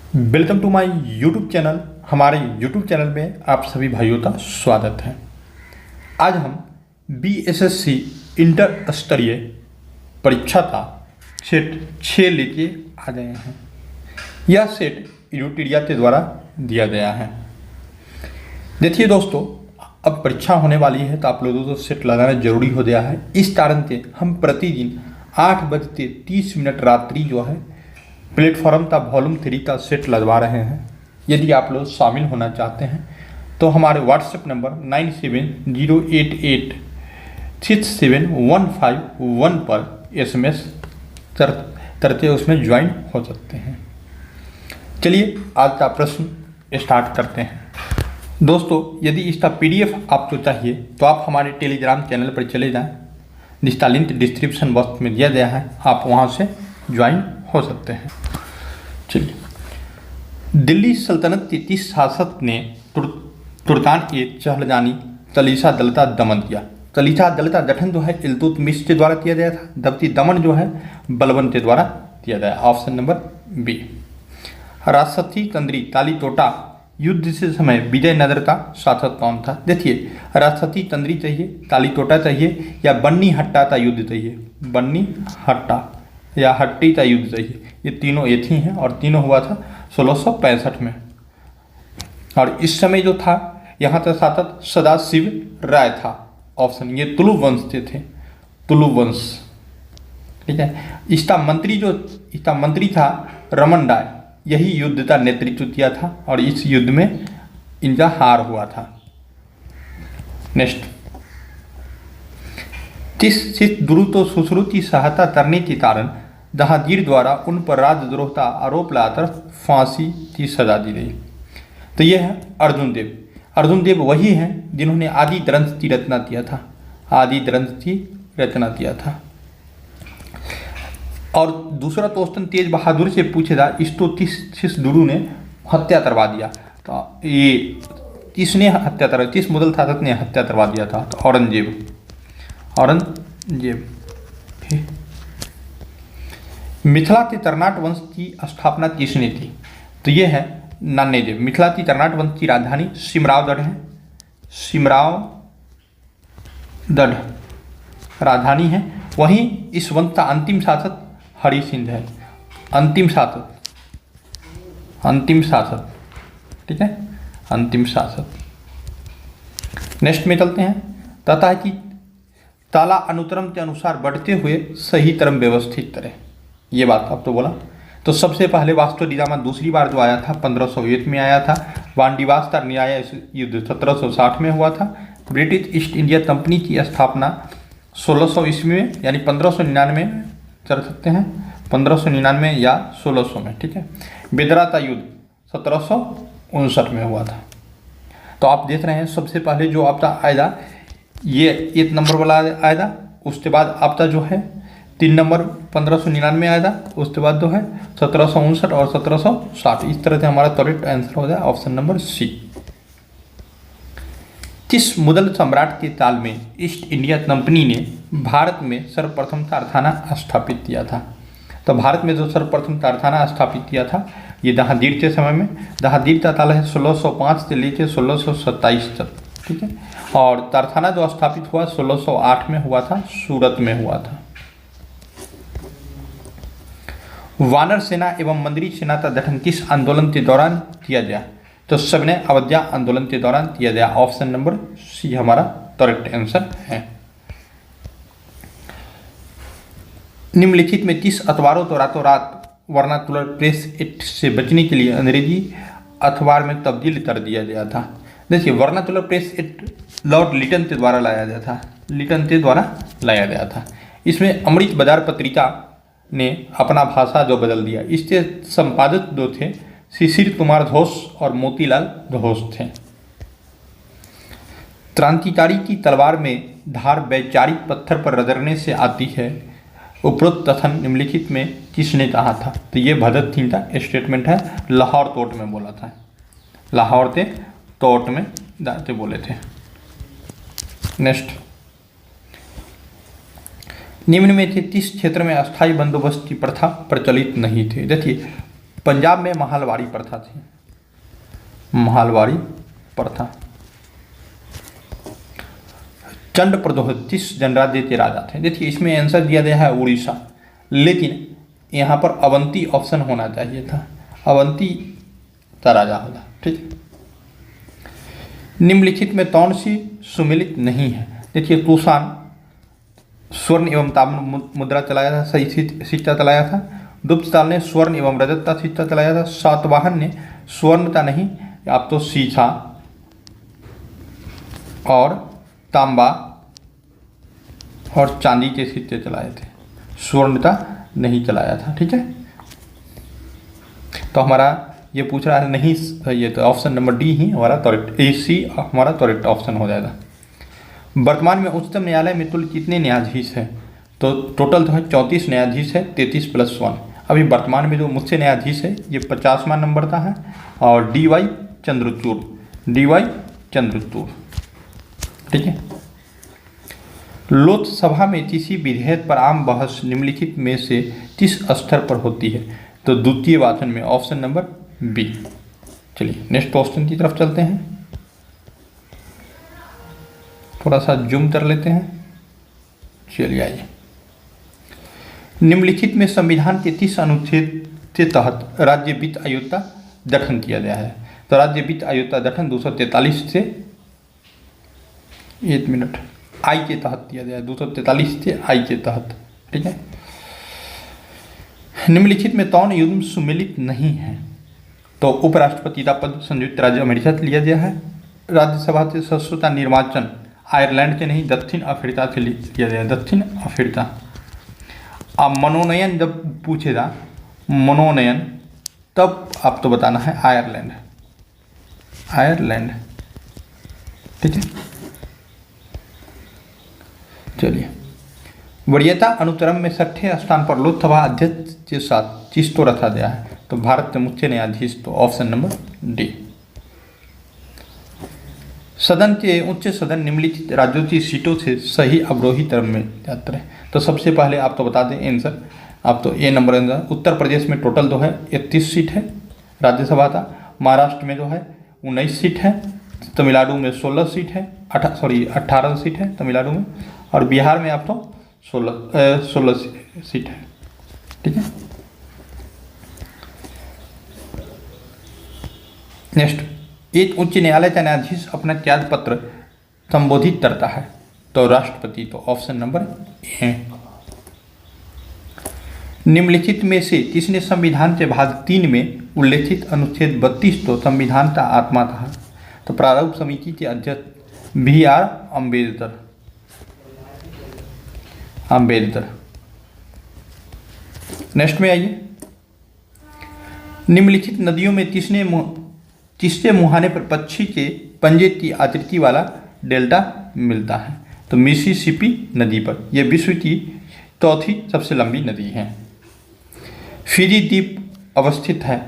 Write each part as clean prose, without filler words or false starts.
Welcome to my YouTube channel. हमारे YouTube channel में आप सभी भाइयों का स्वागत है। आज हम बीएसएससी इंटर स्तरीय परीक्षा का सेट 6 लेके आ गए हैं। यह सेट यूटिरिया के द्वारा दिया गया है। देखिए दोस्तों, अब परीक्षा होने वाली है तो आप लोगों को सेट लगाना जरूरी हो गया है। इस कारण से हम प्रतिदिन 8:30 रात्रि जो है प्लेटफॉर्म का वॉल्यूम 3 का सेट लगवा रहे हैं। यदि आप लोग शामिल होना चाहते हैं तो हमारे व्हाट्सएप नंबर 9708867151 पर SMS करते उसमें ज्वाइन हो सकते हैं। चलिए आज का प्रश्न स्टार्ट करते हैं। दोस्तों, यदि इसका PDF आपको चाहिए तो आप हमारे टेलीग्राम चैनल पर चले जाएं, जिसका लिंक डिस्क्रिप्शन बॉक्स में दिया गया है। आप वहां से ज्वाइन हो सकते हैं। चलिए, दिल्ली सल्तनत के 30 शासक ने तुर्कान ए चहलजानी तलीसा दल का दमन किया। तलीसा दल का गठन जो है इल्तुतमिश के द्वारा किया गया था, जबकि दमन जो है बलबन के द्वारा किया गया। Option number B. राजसथी तंद्री तालीतोटा युद्ध से समय विजयनगर का शासक कौन था? देखिए, राजसथी तंद्री चाहिए, तालीतोटा चाहिए या बन्नी हट्टा का युद्ध चाहिए? बन्नी हट्टा या हट्टी का युद्ध चाहिए। ये तीनों एक ही हैं और तीनों हुआ था 1665 में। और इस समय जो था यहाँ का शासक सदाशिव राय था। ऑप्शन ये तुलु वंश के थे, तुलु वंश। ठीक है। इसका मंत्री था रमन राय। यही युद्ध का नेतृत्व किया था और इस युद्ध में इनका हार हुआ था। नेक्स्ट, सिख गुरु तो सुश्रुत की सहायता करने के कारण जहांगीर द्वारा उन पर राजद्रोह का आरोप लगाकर फांसी की सजा दी गई। तो यह है अर्जुन देव। अर्जुन देव वही हैं जिन्होंने आदि ग्रंथ की रचना किया था। आदि ग्रंथ की रचना किया था। और दूसरा क्वेश्चन तेज बहादुर से पूछेगा, इसको किस गुरु ने हत्या करवा दिया? तो ये किसने हत्या करवा, किस मुगल शासक ने हत्या करवा दिया था? तो औरंगजेब। मिथिला के तरनाट वंश की स्थापना किसने की? तो ये है नान्यदेव। मिथिला की तरनाट वंश की राजधानी सिमरावगढ़ है। सिमरावगढ़ राजधानी है। वहीं इस वंश का अंतिम शासक हरि सिंह है। अंतिम शासक। ठीक है, अंतिम शासक। नेक्स्ट में चलते हैं। तथा कि ताला अनुक्रम के अनुसार बढ़ते हुए सही क्रम व्यवस्थित करें। ये बात अब तो बोला। तो सबसे पहले वास्को डी गामा दूसरी बार जो आया था 1501 में आया था। वानडिवास का न्याय युद्ध 1760 में हुआ था। ब्रिटिश ईस्ट इंडिया कंपनी की स्थापना 1600 ईस्वी में, यानी 1599 में चल सकते हैं, 1599 या 1600 में। ठीक है। बेदरा का युद्ध 1759 में हुआ था। तो आप देख रहे हैं, सबसे पहले जो आपका आएगा ये 1 नंबर वाला आएगा। उसके बाद आपका जो है 3 नंबर 1599 आएगा। उसके बाद जो है 1759 और 1760। इस तरह से हमारा करेक्ट आंसर हो जाए ऑप्शन नंबर सी। किस मुगल सम्राट के काल में ईस्ट इंडिया कंपनी ने भारत में सर्वप्रथम कारखाना स्थापित किया था? तो भारत में जो सर्वप्रथम कारखाना स्थापित किया था ये जहांगीर के समय में। जहांगीर का काल है 1605 से लेकर 1627 तक। ठीक है। और कारखाना जो स्थापित हुआ 1608 में हुआ था, सूरत में हुआ था। वानर सेना एवं मंदिरी सेना का गठन किस आंदोलन के दौरान किया गया? तो सविनय अवज्ञा आंदोलन के दौरान किया गया। ऑप्शन नंबर सी हमारा करेक्ट आंसर है। निम्नलिखित में किस अखबारों को रातों रात वर्नाकुलर प्रेस एक्ट से बचने के लिए अंग्रेजी अखबार में तब्दील कर दिया गया था? देखिए, vernacular press act Lord Lytton के द्वारा लाया गया था। इसमें अमृत बाजार पत्रिका ने अपना भाषा जो बदल दिया। इसके संपादक जो थे शिशिर कुमार घोष और मोतीलाल घोष थे। क्रांतिकारी की तलवार में धार वैचारिक पत्थर पर रगड़ने से आती है। उपरोक्त कथन निम्नलिखित में किसने कहा था? तो ये भगत सिंह का स्टेटमेंट है। लाहौर कोर्ट में बोला था। लाहौर के कोर्ट में जाते बोले थे। नेक्स्ट, निम्न में से किस क्षेत्र में अस्थायी बंदोबस्त की प्रथा प्रचलित नहीं थी? देखिए, पंजाब में महालवाड़ी प्रथा थी, महालवाड़ी प्रथा। चंड प्रद्योत 30 जनराज्य के राजा थे। देखिए इसमें आंसर दिया गया है उड़ीसा, लेकिन यहाँ पर अवंती ऑप्शन होना चाहिए था, अवंती का राजा होगा। ठीक, निम्नलिखित में कौन सी सुमेलित नहीं है? देखिए कुषाण स्वर्ण एवं ताम्र मुद्रा चलाया था, सही सिक्का चलाया था। गुप्तकाल ने स्वर्ण एवं रजत का सिक्का चलाया था। सातवाहन ने स्वर्ण का नहीं, आप तो सीसा और तांबा और चांदी के सिक्के चलाए थे, स्वर्ण का नहीं चलाया था। ठीक है, तो हमारा ये पूछ रहा है नहीं, ये तो ऑप्शन नंबर डी ही हमारा करेक्ट, ए सी हमारा करेक्ट ऑप्शन हो जाएगा। वर्तमान में उच्चतम न्यायालय में कुल कितने न्यायाधीश हैं? तो टोटल जो है 34 न्यायाधीश है, 33+1। अभी वर्तमान में जो मुख्य न्यायाधीश है ये 50वां नंबर का है और DY चंद्रचूड़, DY चंद्रचूड़। ठीक है, लोकसभा में किसी विधेयक पर आम बहस निम्नलिखित में से किस स्तर पर होती है? तो द्वितीय वाचन में, ऑप्शन नंबर बी। चलिए नेक्स्ट क्वेश्चन की तरफ चलते हैं, थोड़ा सा जूम कर लेते हैं। चलिए आइए, निम्नलिखित में संविधान के किस अनुच्छेद के तहत राज्य वित्त आयोग का गठन किया गया है? तो राज्य वित्त आयोग का गठन 243 से, एक मिनट, आई के तहत किया गया है, 243 से आई के तहत। ठीक है, निम्नलिखित में कौन युग्म सुमेलित नहीं है? तो उपराष्ट्रपति का पद संयुक्त राज्य अमेरिका से लिया गया है। राज्यसभा से सदस्यों का निर्वाचन आयरलैंड के नहीं, दक्षिण अफ्रीका से लिया गया, दक्षिण अफ्रीका। अब मनोनयन जब पूछेगा, मनोनयन, तब आप तो बताना है आयरलैंड, आयरलैंड। ठीक है, चलिए, वरीयता अनुक्रम में 6ठे स्थान पर लोकसभा अध्यक्ष के साथ किसको रखा गया है? तो भारत के मुख्य न्यायाधीश, तो ऑप्शन नंबर डी। सदन के उच्च सदन निम्नलिखित राज्यों की सीटों से सही अवरोही क्रम में जाते हैं। तो सबसे पहले आप तो बता दें आंसर, आप तो ए नंबर आंसर। उत्तर प्रदेश में टोटल जो है 31 सीट है राज्यसभा का, महाराष्ट्र में जो है 19 सीट है, तमिलनाडु में 16 सीट है, 18 सीट है तमिलनाडु में, और बिहार में आप तो 16 सीट है। ठीक है, नेक्स्ट, एक उच्च न्यायालय का न्यायाधीश अपना त्याग पत्र संबोधित करता है? तो राष्ट्रपति, तो ऑप्शन नंबर ए। निम्नलिखित में से किसने संविधान के भाग 3 में उल्लेखित अनुच्छेद 32 तो संविधान का आत्मा था? तो प्रारूप समिति के अध्यक्ष BR अम्बेडकर, अम्बेडकर। नेक्स्ट में आइए, निम्नलिखित नदियों में किसके मुहाने पर पक्षी के पंजे की आकृति वाला डेल्टा मिलता है? तो मिसिसिपी नदी पर, यह विश्व की चौथी सबसे लंबी नदी है। फिजी द्वीप अवस्थित है,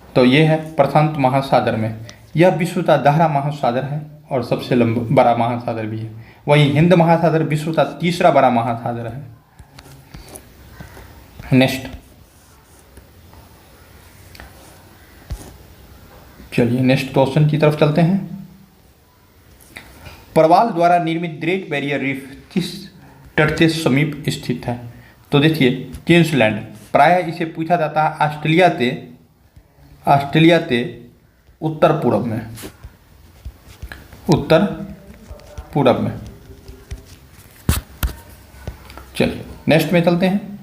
तो यह है प्रशांत महासागर में, यह विश्व का गहरा महासागर है और सबसे बड़ा महासागर भी है। वहीं हिंद महासागर विश्व का तीसरा बड़ा महासागर है। नेक्स्ट, चलिए नेक्स्ट क्वेश्चन की तरफ चलते हैं। प्रवाल द्वारा निर्मित ग्रेट बैरियर रीफ किस तट के समीप स्थित है? तो देखिए क्वींसलैंड, प्रायः इसे पूछा जाता है ऑस्ट्रेलिया के उत्तर पूर्व में, उत्तर पूर्व में। चलिए नेक्स्ट में चलते हैं।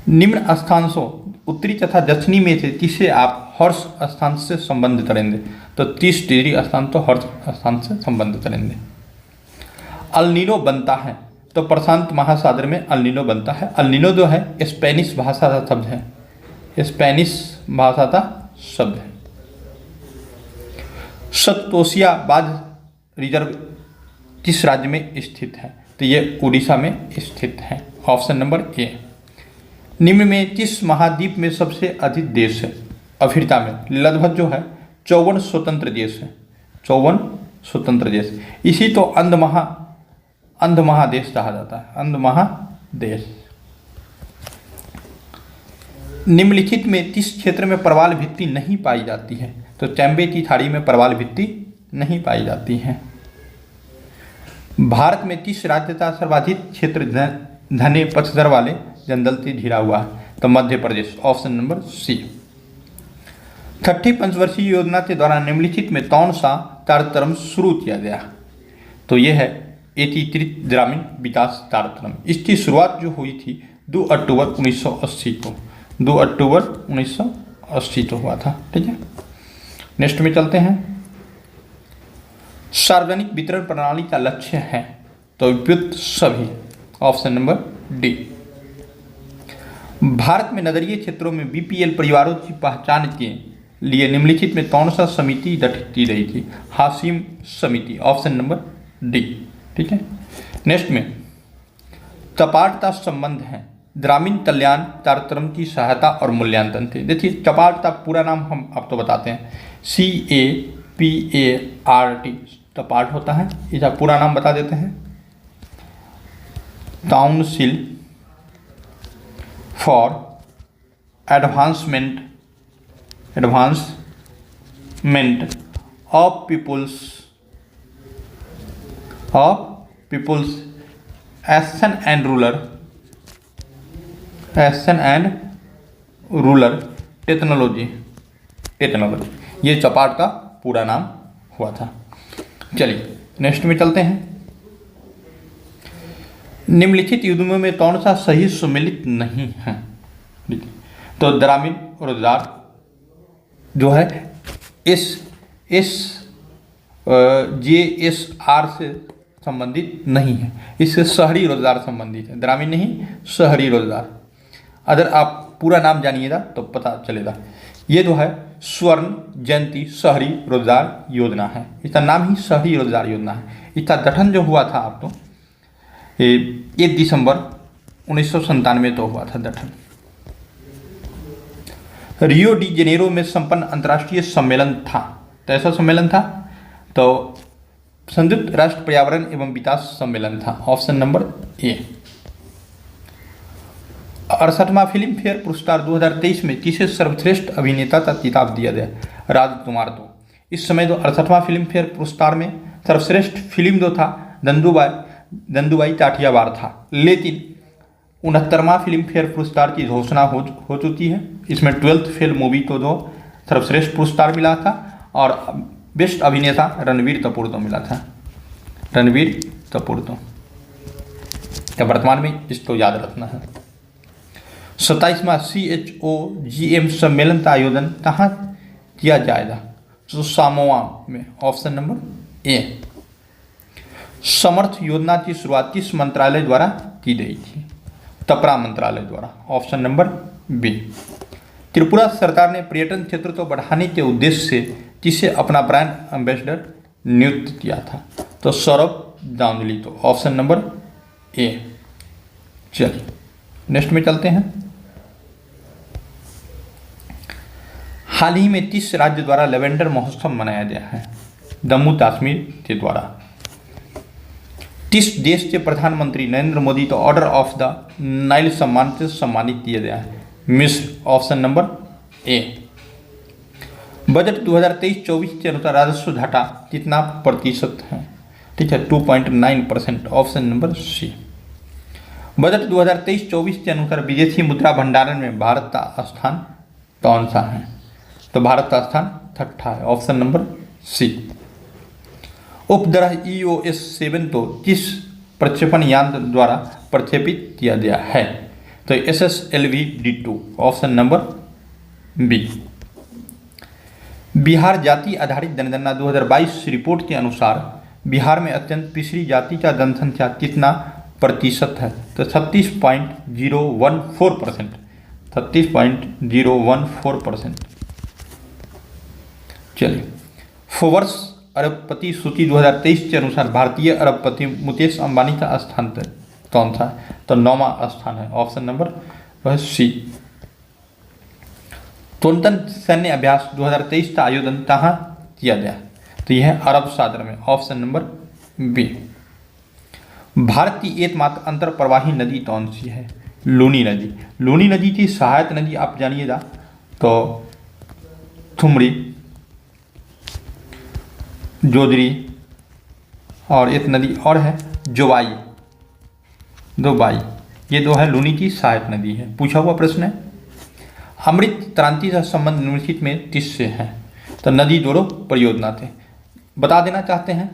निम्न स्थानांशों उत्तरी तथा दक्षिणी में से किसे आप हर्ष स्थान से संबंध करेंगे? तो 30 डिग्री स्थान तो हर्ष स्थान से संबंध करेंगे। अल्नीनो बनता है, तो प्रशांत महासागर में अल्नीनो बनता है। अल्नीनो जो है स्पेनिश भाषा का शब्द है, स्पेनिश भाषा का शब्द है। सतकोसिया बाघ रिजर्व किस राज्य में स्थित है? तो ये उड़ीसा में स्थित है, ऑप्शन नंबर ए। निम्न में किस महाद्वीप में सबसे अधिक देश है? अफ्रीका में लगभग जो है 54 स्वतंत्र देश है, 54 स्वतंत्र देश। इसी तो अंध महादेश कहा जाता है, अंध महादेश। निम्नलिखित में किस क्षेत्र में प्रवाल भित्ति नहीं पाई जाती है? तो चैम्बे की खाड़ी में प्रवाल भित्ति नहीं पाई जाती है। भारत में किस राज्य का सर्वाधिक क्षेत्र घने पचधर वाले जंगल से घिरा हुआ है? तो मध्य प्रदेश, ऑप्शन नंबर सी। 30 पंचवर्षीय योजना के द्वारा निम्नलिखित में कौन सा कार्यक्रम शुरू किया गया? तो यह है एकीकृत ग्रामीण विकास कार्यक्रम। इसकी शुरुआत जो हुई थी 2 अक्टूबर 1980 को, 2 अक्टूबर 1980 को हुआ था। ठीक है, नेक्स्ट में चलते हैं। सार्वजनिक वितरण प्रणाली का लक्ष्य है? तो व्युत्पन्न सभी, ऑप्शन नंबर डी। भारत में नगरीय क्षेत्रों में बीपीएल परिवारों की पहचान के लिए निम्नलिखित में कौन सा समिति गठित की गई थी? हाशिम समिति, ऑप्शन नंबर डी। ठीक है, नेक्स्ट में कपाट का संबंध है ग्रामीण कल्याण कार्यक्रम की सहायता और मूल्यांकन थे। देखिए कपाट का पूरा नाम हम आपको बताते हैं, CAPART कपाट होता है। इसका पूरा नाम बता देते हैं, council for advancement of people's action and rural technology, ये चपाट का पूरा नाम हुआ था। चलिए नेक्स्ट में चलते हैं। निम्नलिखित युग्मों में कौन सा सही सम्मिलित नहीं है? तो ग्रामीण रोजगार जो है JSR से संबंधित नहीं है, इससे शहरी रोजगार संबंधित है, ग्रामीण नहीं शहरी रोजगार। अगर आप पूरा नाम जानिएगा तो पता चलेगा। ये जो है स्वर्ण जयंती शहरी रोजगार योजना है, इसका नाम ही शहरी रोजगार योजना है। इसका गठन जो हुआ था आपको 1 दिसंबर 1997 तो हुआ था गठन। रियो डी जेनेरो में संपन्न अंतर्राष्ट्रीय सम्मेलन था, तो ऐसा सम्मेलन था तो संयुक्त राष्ट्र पर्यावरण एवं विकास सम्मेलन था, ऑप्शन नंबर ए। 68वां फिल्म फेयर पुरस्कार 2023 में किसे सर्वश्रेष्ठ अभिनेता का खिताब दिया गया? राजकुमार को। इस समय जो 68वां फिल्म फेयर पुरस्कार में सर्वश्रेष्ठ फिल्म जो था दंदुबाई काठियावाड़ था, लेकिन 69वां फिल्म फेयर पुरस्कार की घोषणा हो चुकी है। इसमें 12th फेल मूवी को जो सर्वश्रेष्ठ पुरस्कार मिला था और बेस्ट अभिनेता रणवीर कपूर को मिला था, रणवीर कपूर को। तो वर्तमान में इसको याद रखना है। 27वां CHOGM सम्मेलन का आयोजन कहाँ किया जाएगा? तो सामोआ में, ऑप्शन नंबर ए। समर्थ योजना की शुरुआत किस मंत्रालय द्वारा की गई थी? तपरा मंत्रालय द्वारा, ऑप्शन नंबर बी। त्रिपुरा सरकार ने पर्यटन क्षेत्र को बढ़ाने के उद्देश्य से किसे अपना ब्रांड एम्बेसडर नियुक्त किया था? तो सौरभ गांगुली को, ऑप्शन नंबर ए। चलिए नेक्स्ट में चलते हैं। हाल ही में किस राज्य द्वारा लेवेंडर महोत्सव मनाया गया है? जम्मू कश्मीर के द्वारा। किस देश के प्रधानमंत्री नरेंद्र मोदी को ऑर्डर ऑफ द नाइल सम्मान से सम्मानित किया गया है? मिस्र, ऑप्शन नंबर ए। बजट 2023-24 के अनुसार राजस्व घाटा कितना प्रतिशत है? ठीक है, 2.9%, ऑप्शन नंबर सी। बजट 2023-24 के अनुसार विदेशी मुद्रा भंडारण में भारत का स्थान कौन सा है? तो भारत का स्थान 6ठा है, ऑप्शन नंबर सी। उपग्रह EOS-7 को किस प्रक्षेपण यंत्र द्वारा प्रक्षेपित किया गया है? तो SSLV-D2, option number B. Bihar जाति आधारित जनगणना 2022 रिपोर्ट के अनुसार बिहार में अत्यंत पिछड़ी जाति का जनसंख्या कितना प्रतिशत है? तो 36.014%, 36.014%। चलिए, फोर्ब्स अरबपति सूची 2023 के अनुसार भारतीय अरबपति मुकेश अंबानी का स्थान कौन था? तो 9वां स्थान है, ऑप्शन नंबर वह सी। टोंटन सैन्य अभ्यास 2023 का आयोजन कहाँ किया गया? तो यह है अरब सागर में, ऑप्शन नंबर बी। भारत की एकमात्र अंतरप्रवाही नदी कौन सी है? लूनी नदी। लूनी नदी की सहायक नदी आप जानिएगा तो थुमरी, जोजरी और एक नदी और है जोबाई, दोबाई, ये दो है लूनी की सहायक नदी है। पूछा हुआ प्रश्न है। अमृत क्रांति का संबंध निम्नलिखित में किससे है? तो नदी जोड़ो परियोजना थे। बता देना चाहते हैं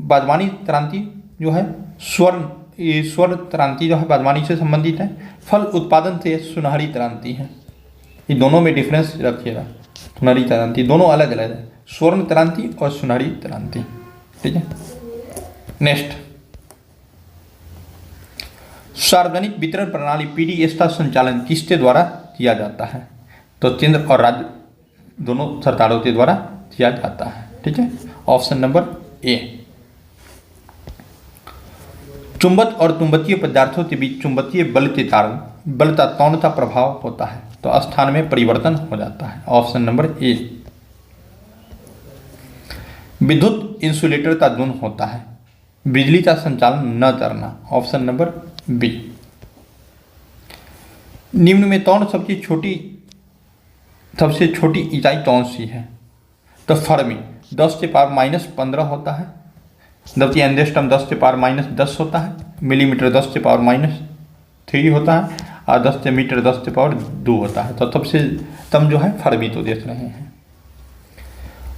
बागवानी क्रांति जो है स्वर्ण क्रांति जो है बागवानी से संबंधित है। फल उत्पादन से सुनहरी क्रांति है। ये दोनों में डिफरेंस रखिएगा। सुनहरी क्रांति दोनों अलग अलग है, स्वर्ण क्रांति और सुनहरी क्रांति। ठीक है। नेक्स्ट, सार्वजनिक वितरण प्रणाली पीडीएस का संचालन किसके द्वारा किया जाता है? तो केंद्र और राज्य दोनों सरकारों के द्वारा किया जाता है। ठीक है, ऑप्शन नंबर ए। चुंबक और चुंबकीय पदार्थों के बीच चुंबकीय बल के कारण बल का कौन सा प्रभाव होता है? तो स्थान में परिवर्तन हो जाता है। ऑप्शन नंबर ए। विद्युत इंसुलेटर का गुण होता है बिजली का संचालन न करना। Option number B. निम्न में कौन सबसे छोटी इकाई कौन सी है? तो फर्मी 10 के पावर -15 होता है, जबकि एंगस्ट्रम 10 के पावर -10 होता है, मिलीमीटर 10 के पावर -3 होता है और 10 के मीटर 10 के पावर 2 होता है। तो सबसे कम जो है फर्मी तो देख रहे हैं।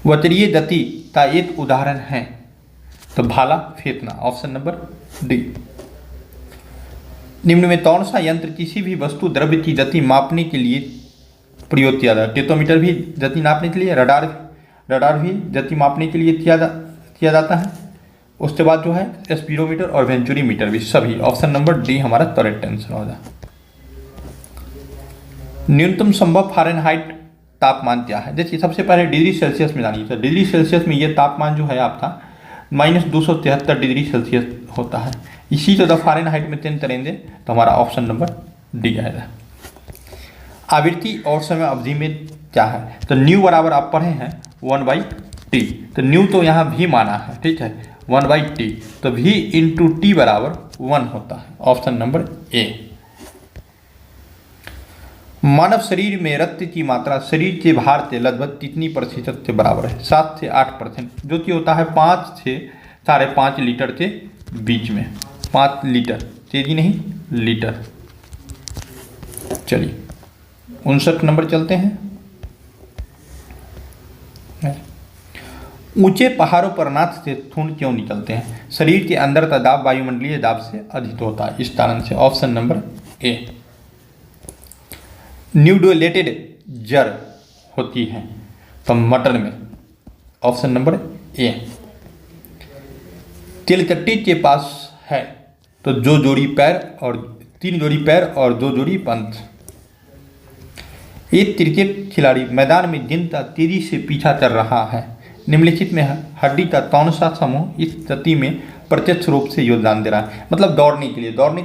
वक्रीय गति का एक उदाहरण है तो भाला फेंकना। Option number D. निम्न में कौन सा यंत्र किसी भी वस्तु द्रव्य की गति मापने के लिए प्रयोग किया जाता है? टेटोमीटर भी गति नापने के लिए, रडार भी गति मापने के लिए किया जाता है। उसके बाद जो है स्पीडोमीटर और वेंचुरी मीटर भी, सभी। ऑप्शन नंबर डी हमारा करेक्ट आंसर होगा। न्यूनतम संभव फ़ारेनहाइट तापमान क्या है? देखिए सबसे पहले डिग्री सेल्सियस में जानिए। तो डिग्री सेल्सियस में ये तापमान जो है आपका -273 डिग्री सेल्सियस होता है। इसी तरह फ़ारेनहाइट में चेंज करेंगे तो हमारा ऑप्शन नंबर डी आएगा। आवृत्ति और समय अवधि में क्या है? तो न्यू बराबर आप पढ़े हैं 1/t। तो न्यू तो यहाँ भी माना है, ठीक है, 1/t। तो v इंटू टी बराबर 1 होता है। ऑप्शन नंबर ए। मानव शरीर में रक्त की मात्रा शरीर के भार से लगभग कितनी प्रतिशत के बराबर है? 7 से 8%, जो कि होता है 5 से 5.5 लीटर के बीच में। 5 लीटर, तेजी नहीं, लीटर। चलिए 59 नंबर चलते हैं। ऊंचे पहाड़ों पर नाथ से खून क्यों निकलते हैं? शरीर के अंदर का दाब वायुमंडलीय दाब से अधिक होता है, इस कारण से। ऑप्शन नंबर ए। न्यूडोलेटेड जड़ होती है तो मटन में। ऑप्शन नंबर ए। तिलकट्टी के पास है तो जो जोड़ी पैर और 3 जोड़ी पैर और 2 जोड़ी पंख। एक क्रिकेट खिलाड़ी मैदान में गिनता तेजी से पीछा कर रहा है। निम्नलिखित में हड्डी का कौन सा समूह इस गति में प्रत्यक्ष रूप से योगदान दे रहा है? मतलब दौड़ने के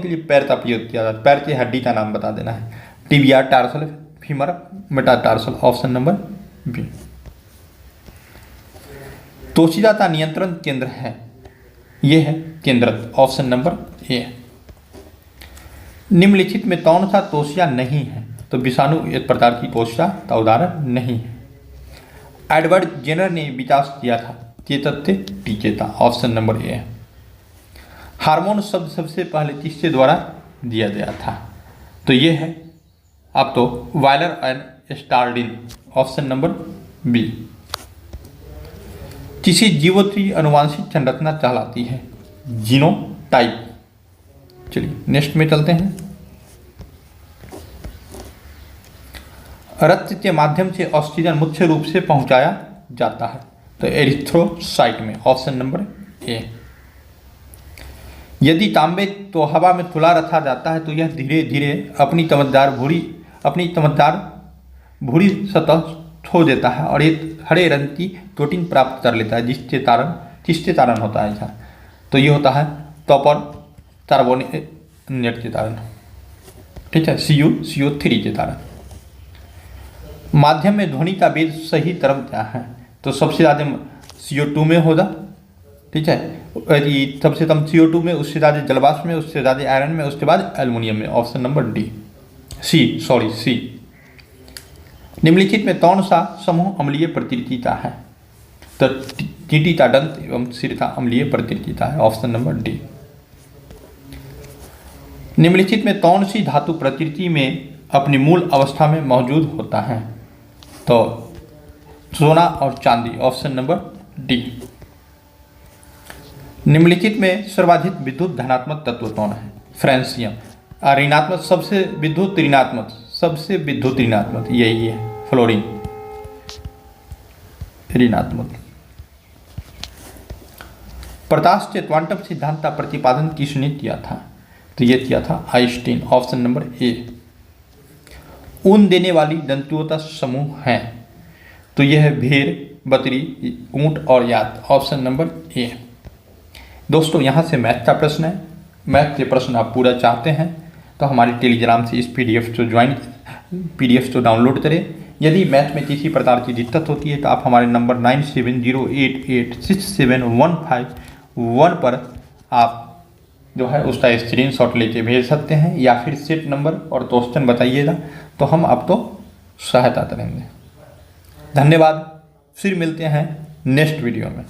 लिए पैर का प्रयोग किया जाता है। पैर की हड्डी का नाम बता देना है। Tibia, tarsal, femur, metatarsal. Option number B. तोशिका का नियंत्रण केंद्र है, यह है केंद्रक। Option number A. निम्नलिखित में कौन सा तोशिका नहीं है? तो विषाणु एक प्रकार की कोशिका का उदाहरण नहीं है। एडवर्ड जेनर ने विकास किया था ये तथ्य टीके था। ऑप्शन नंबर ए। हार्मोन शब्द सबसे पहले किसके द्वारा दिया गया था? तो ये है अब तो वायलर एंड स्टार्डिन। Option number B. किसी जीवो की अनुवांशिक संरचना कहलाती है जीनोटाइप। चलिए नेक्स्ट में चलते हैं। रक्त के माध्यम से ऑक्सीजन मुख्य रूप से पहुंचाया जाता है तो एरिथ्रोसाइट में। ऑप्शन नंबर ए। यदि तांबे तो हवा में खुला रखा जाता है तो यह धीरे धीरे अपनी चमकदार भूरी सतह खो देता है और एक हरे रंग की प्रोटीन प्राप्त कर लेता है, जिसके कारण होता है ऐसा। तो ये होता है कॉपर कार्बोनेट के कारण, ठीक है, CO3 के कारण। माध्यम में ध्वनि का वेग सही तरफ क्या है? तो सबसे ज़्यादा CO2 में होगा, ठीक है। यदि सबसे कम CO2 में, उससे ज़्यादा जलवाष्प में, उससे ज़्यादा आयरन में, उसके बाद एल्युमिनियम में। Option number C. निम्नलिखित में कौन सा समूह अम्लीय प्रकृति का है? तो टीटीता दंत एवं सिरता अम्लीय प्रकृति का है। Option number D. निम्नलिखित में कौन सी धातु प्रकृति में अपनी मूल अवस्था में मौजूद होता है? तो सोना और चांदी। Option number D. निम्नलिखित में सर्वाधिक विद्युत धनात्मक तत्व कौन है? फ्रांसियम। ऋणात्मक सबसे विद्युत ऋणात्मक यही है, फ्लोरीन। ऋणात्मक। प्रकाश के क्वांटम सिद्धांत का प्रतिपादन किसने किया था? तो ये किया था आइंस्टीन। ऑप्शन नंबर ए। ऊन देने वाली जंतुओं का समूह है, तो यह है भेड़, बकरी, ऊंट और याक। ऑप्शन नंबर ए। दोस्तों यहाँ से मैथ का प्रश्न है। मैथ के प्रश्न आप पूरा चाहते हैं तो हमारे टेलीग्राम से इस PDF को डाउनलोड करें। यदि मैथ में किसी प्रकार की दिक्कत होती है तो आप हमारे नंबर 9708867151 पर आप जो है उसका स्क्रीनशॉट लेके भेज सकते हैं, या फिर सेट नंबर और क्वेश्चन बताइएगा तो हम आपको सहायता करेंगे। धन्यवाद। फिर मिलते हैं नेक्स्ट वीडियो में।